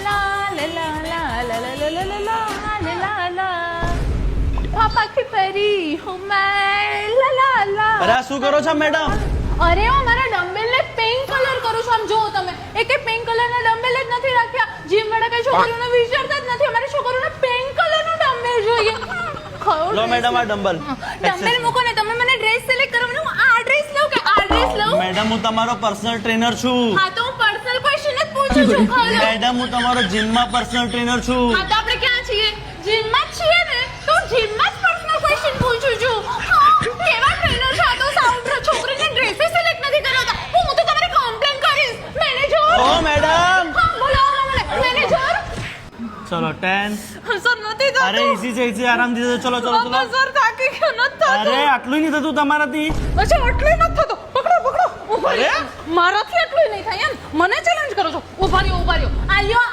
લા લા લા લા લા લા લા લા લા લા લા પાપા કી પરી હું મેં લા લા લા. અરે આ શું કરો છો મેડમ? અરે હું મારા ડમ્બેલ ને પિંક કલર કરું છું. આમ જુઓ તમે, એકે પિંક કલર ના ડમ્બેલ જ નથી રાખ્યા. જીમ વાળા કઈ છોકરીઓને વિચારતા જ નથી. અમારી છોકરીઓને પિંક કલર નું ડમ્બેલ જોઈએ. લો મેડમ આ ડમ્બલ. ડમ્બેલ મૂકો ને, તમે મને ડ્રેસ સિલેક્ટ કરો ને. હું આ ડ્રેસ લઉં કે આ ડ્રેસ લઉં? મેડમ હું તમારો પર્સનલ ટ્રેનર છું. હા તો હું પર્સનલ ક્વેશ્ચન જ પૂછું છું. ખોલો. મેડમ હું તમારો જીમમાં પર્સનલ ટ્રેનર છું. હા તો આપણે ક્યાં છીએ? જીમમાં જ છીએ ને. તો જીમમાં જ પર્સનલ ક્વેશ્ચન પૂછું છું. હા, કેવા ટ્રેનર છે આ તો? સાઉન્ડ છોકરીને ડ્રેસ સિલેક્ટ નથી કરાવતા. હું તો તમારી કમ્પ્લેન કરીશ. મેનેજર. ઓ મેડમ. હા બોલાવો મને. મેનેજર. ચલો 10. સર નથી થતું. અરે ઈઝી છે, ઈઝી, આરામથી થશે. ચલો ચલો ચલો. સર થાકી ગયો નથી થતું. અરે આટલું નહીં થતું તમારાથી. અચ્છા આટલું નથી થતું. પકડો પકડો. ઉભા અરે? રહ્યો. મારાથી આટલું નહીં થાય એમ. મને ચેલેન્જ કરો છો. ઉભા રહ્યો ઉભા રહ્યો. આયો